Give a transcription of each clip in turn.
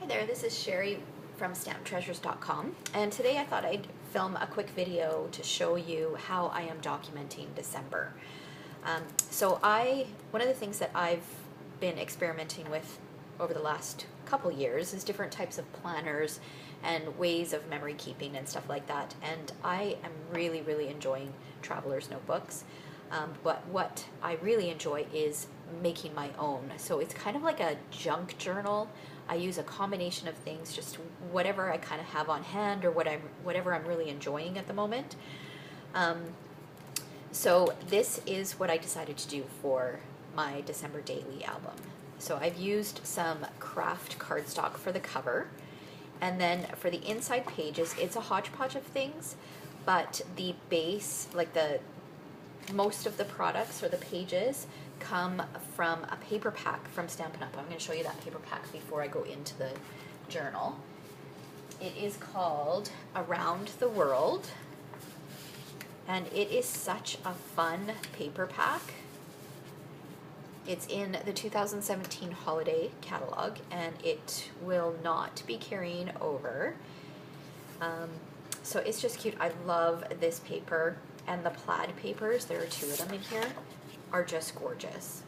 Hi there, this is Sherry from StampTreasures.com, and today I thought I'd film a quick video to show you how I am documenting December. One of the things that I've been experimenting with over the last couple years is different types of planners and ways of memory keeping and stuff like that, and I am really enjoying traveler's notebooks. But what I really enjoy is making my own. So it's kind of like a junk journal. I use a combination of things, just whatever I kind of have on hand or whatever I'm really enjoying at the moment. So this is what I decided to do for my December daily album. So I've used some craft cardstock for the cover, and then for the inside pages, it's a hodgepodge of things, but the base, like most of the products or the pages come from a paper pack from Stampin' Up. I'm going to show you that paper pack before I go into the journal. It is called Around the World, and it is such a fun paper pack. It's in the 2017 holiday catalog, and it will not be carrying over. So it's just cute. I love this paper, and the plaid papers, there are two of them in here, are just gorgeous.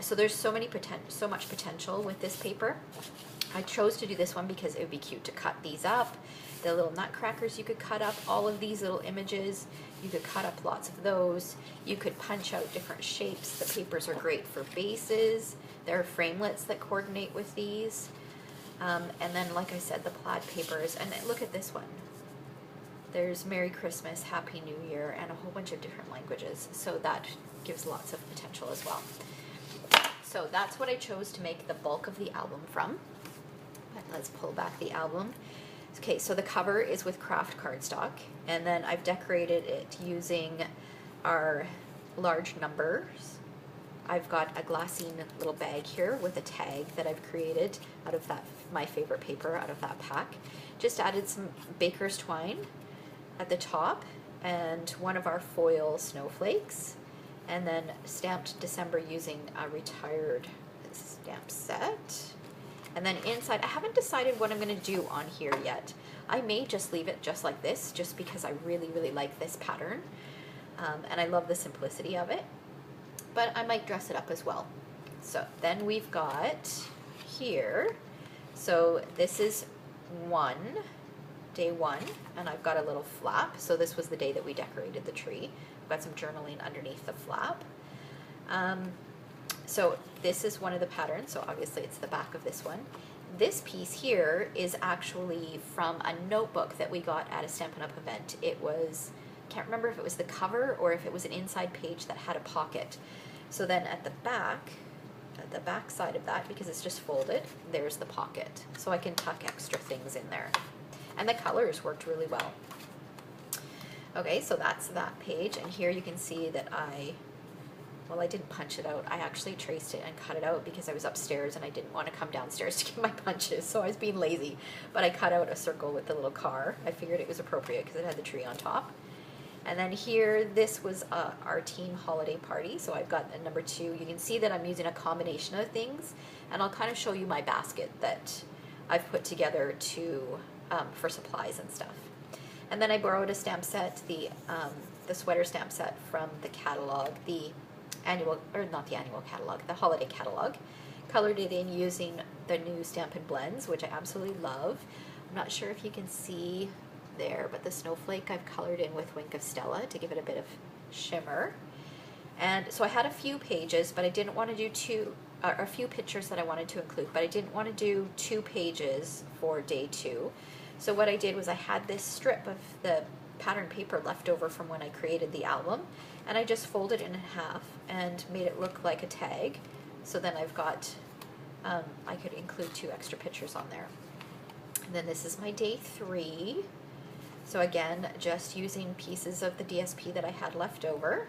So there's so much potential with this paper. I chose to do this one because it would be cute to cut these up. The little nutcrackers you could cut up, all of these little images, you could cut up lots of those. You could punch out different shapes. The papers are great for bases. There are framelits that coordinate with these. And then, like I said, the plaid papers, and look at this one. There's Merry Christmas, Happy New Year, and a whole bunch of different languages. So that gives lots of potential as well. So that's what I chose to make the bulk of the album from. But let's pull back the album. Okay, so the cover is with craft cardstock, and then I've decorated it using our large numbers. I've got a glassine little bag here with a tag that I've created out of my favorite paper out of that pack. Just added some baker's twine at the top and one of our foil snowflakes, and then stamped December using a retired stamp set. And then inside, I haven't decided what I'm going to do on here yet. I may just leave it just like this, just because I really like this pattern, and I love the simplicity of it, but I might dress it up as well. So then we've got here, so this is day one, and I've got a little flap. So this was the day that we decorated the tree. I've got some journaling underneath the flap. So this is one of the patterns, so obviously it's the back of this one. This piece here is actually from a notebook that we got at a Stampin' Up! Event. It was, can't remember if it was the cover or if it was an inside page that had a pocket. So then at the back side of that, because it's just folded, there's the pocket. So I can tuck extra things in there. And the colors worked really well. Okay, so that's that page, and here you can see that I didn't punch it out. I actually traced it and cut it out because I was upstairs and I didn't want to come downstairs to get my punches, so I was being lazy. But I cut out a circle with the little car. I figured it was appropriate because it had the tree on top. And then here, this was our team holiday party, so I've got the number 2. You can see that I'm using a combination of things, and I'll kind of show you my basket that I've put together for supplies and stuff. And then I borrowed a stamp set, the sweater stamp set from the catalog, the holiday catalog. Colored it in using the new Stampin' Blends, which I absolutely love. I'm not sure if you can see there, but the snowflake I've colored in with Wink of Stella to give it a bit of shimmer. And so I had a few pages, but I didn't want to do a few pictures that I wanted to include, but I didn't want to do 2 pages for day 2. So what I did was I had this strip of the pattern paper left over from when I created the album, and I just folded it in half and made it look like a tag. So then I've got, I could include 2 extra pictures on there. And then this is my day 3. So again, just using pieces of the DSP that I had left over.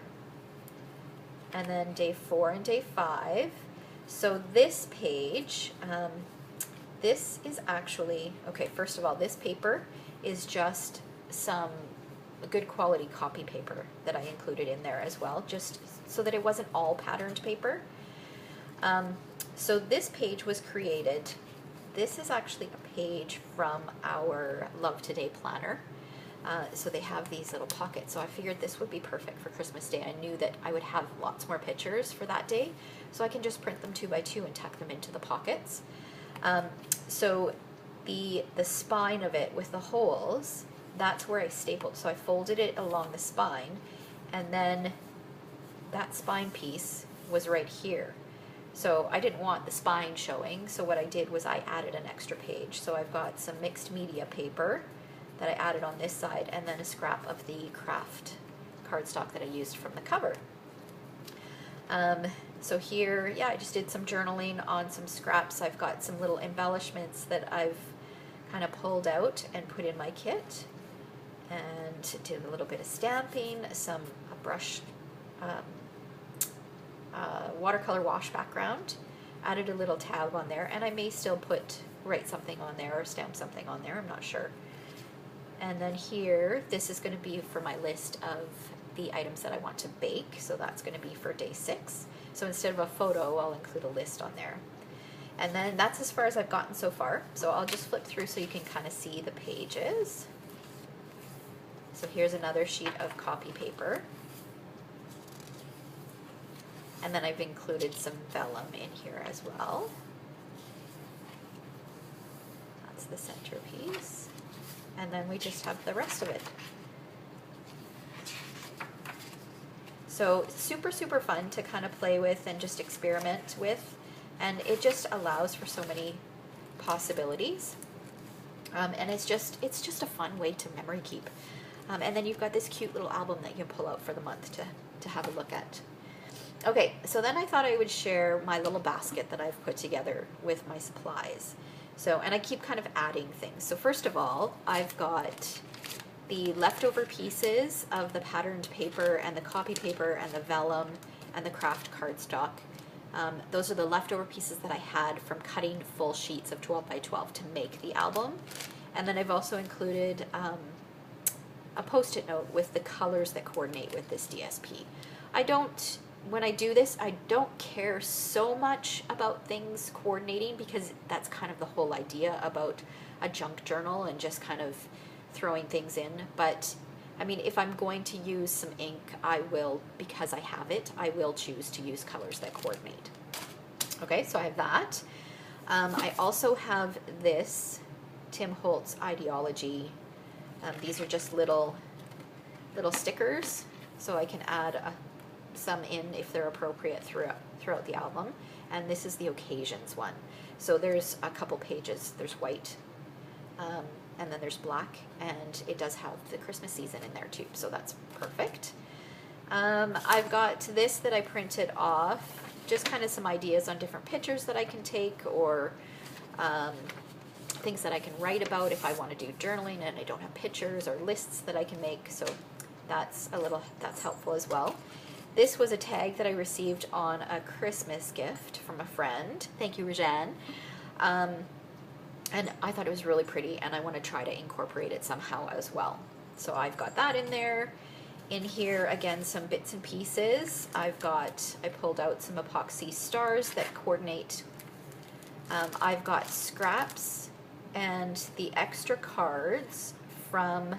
And then day 4 and day 5. So this page, this is actually, okay, first of all, this paper is just some good quality copy paper that I included in there as well, just so that it wasn't all patterned paper. So this page was created this is actually a page from our Love Today planner. So they have these little pockets. So I figured this would be perfect for Christmas Day. I knew that I would have lots more pictures for that day, so I can just print them 2 by 2 and tuck them into the pockets. So the spine of it with the holes, that's where I stapled. So I folded it along the spine, and then that spine piece was right here. So I didn't want the spine showing, so what I did was I added an extra page. So I've got some mixed media paper that I added on this side, and then a scrap of the craft cardstock that I used from the cover. So here, yeah, I just did some journaling on some scraps. I've got some little embellishments that I've kind of pulled out and put in my kit, and did a little bit of stamping, a brush, watercolor wash background, added a little tab on there, and I may still write something on there or stamp something on there, I'm not sure. And then here, this is going to be for my list of the items that I want to bake, so that's going to be for day 6. So instead of a photo, I'll include a list on there. And then that's as far as I've gotten so far. So I'll just flip through so you can kind of see the pages. So here's another sheet of copy paper. And then I've included some vellum in here as well. That's the centerpiece. And then we just have the rest of it. So super, super fun to kind of play with and just experiment with. And it just allows for so many possibilities. And it's just a fun way to memory keep. And then you've got this cute little album that you can pull out for the month to have a look at. Okay, so then I thought I would share my little basket that I've put together with my supplies. So, and I keep kind of adding things. So first of all, I've got the leftover pieces of the patterned paper and the copy paper and the vellum and the craft cardstock. Those are the leftover pieces that I had from cutting full sheets of 12 by 12 to make the album. And then I've also included a post-it note with the colors that coordinate with this DSP. When I do this, I don't care so much about things coordinating, because that's kind of the whole idea about a junk journal and just kind of throwing things in. But I mean, if I'm going to use some ink, I will, because I have it, I will choose to use colors that coordinate. Okay, so I have that. I also have this Tim Holtz ideology. These are just little stickers, so I can add some in if they're appropriate throughout the album. And this is the occasions one. So there's a couple pages. There's white, and then there's black, and it does have the Christmas season in there too, so that's perfect. I've got this that I printed off, just kind of some ideas on different pictures that I can take, or things that I can write about if I want to do journaling and I don't have pictures, or lists that I can make, so that's helpful as well. This was a tag that I received on a Christmas gift from a friend. Thank you, Regine. And I thought it was really pretty, and I want to try to incorporate it somehow as well. So I've got that in there. In here, again, some bits and pieces. I pulled out some epoxy stars that coordinate. I've got scraps and the extra cards from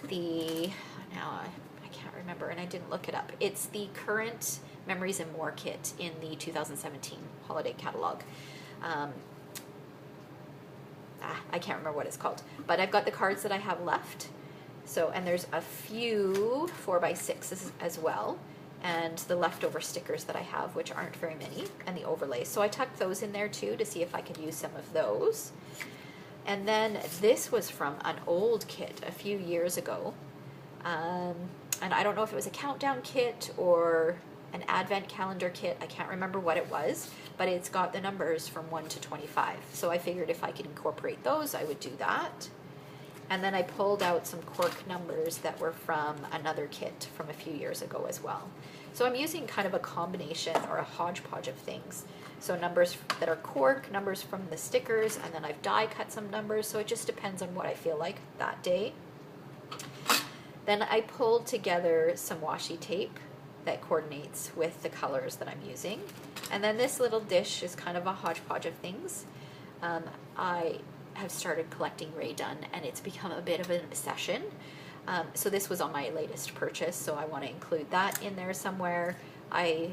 the, now I can't remember, and I didn't look it up. It's the current Memories and More kit in the 2017 holiday catalog. I can't remember what it's called, but I've got the cards that I have left. So, and there's a few 4x6s as well, and the leftover stickers that I have, which aren't very many, and the overlays. So I tucked those in there too to see if I could use some of those. And then this was from an old kit a few years ago. And I don't know if it was a countdown kit or an advent calendar kit. I can't remember what it was, but it's got the numbers from 1 to 25. So I figured if I could incorporate those, I would do that. And then I pulled out some cork numbers that were from another kit from a few years ago as well. So I'm using kind of a combination or a hodgepodge of things. So numbers that are cork, numbers from the stickers, and then I've die cut some numbers, so it just depends on what I feel like that day. Then I pulled together some washi tape that coordinates with the colors that I'm using. And then this little dish is kind of a hodgepodge of things. I have started collecting Ray Dunn, and it's become a bit of an obsession. So this was on my latest purchase, so I want to include that in there somewhere. I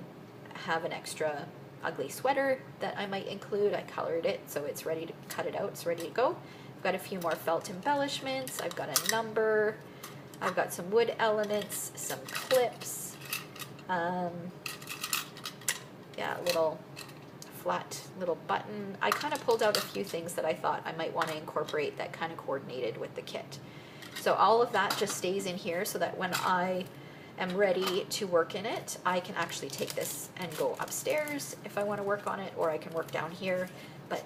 have an extra ugly sweater that I might include. I colored it, so it's ready to cut it out. It's ready to go. I've got a few more felt embellishments. I've got a number. I've got some wood elements, some clips. Yeah, a little flat little button. I kind of pulled out a few things that I thought I might want to incorporate that kind of coordinated with the kit. So all of that just stays in here so that when I am ready to work in it, I can actually take this and go upstairs if I want to work on it, or I can work down here. But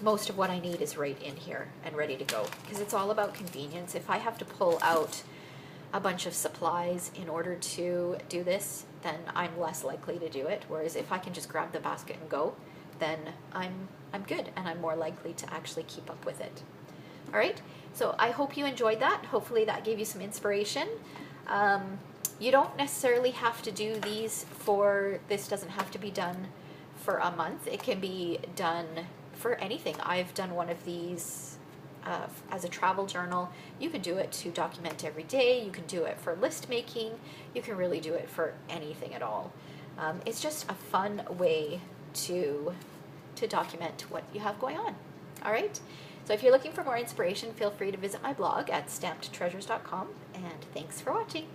most of what I need is right in here and ready to go, because it's all about convenience. If I have to pull out a bunch of supplies in order to do this, then I'm less likely to do it. Whereas if I can just grab the basket and go, then I'm good, and I'm more likely to actually keep up with it. All right, so I hope you enjoyed that. Hopefully that gave you some inspiration. You don't necessarily have to do these this doesn't have to be done for a month. It can be done for anything. I've done one of these as a travel journal. You can do it to document every day. You can do it for list making. You can really do it for anything at all. It's just a fun way to document what you have going on. All right. So if you're looking for more inspiration, feel free to visit my blog at stampedtreasures.com, and thanks for watching.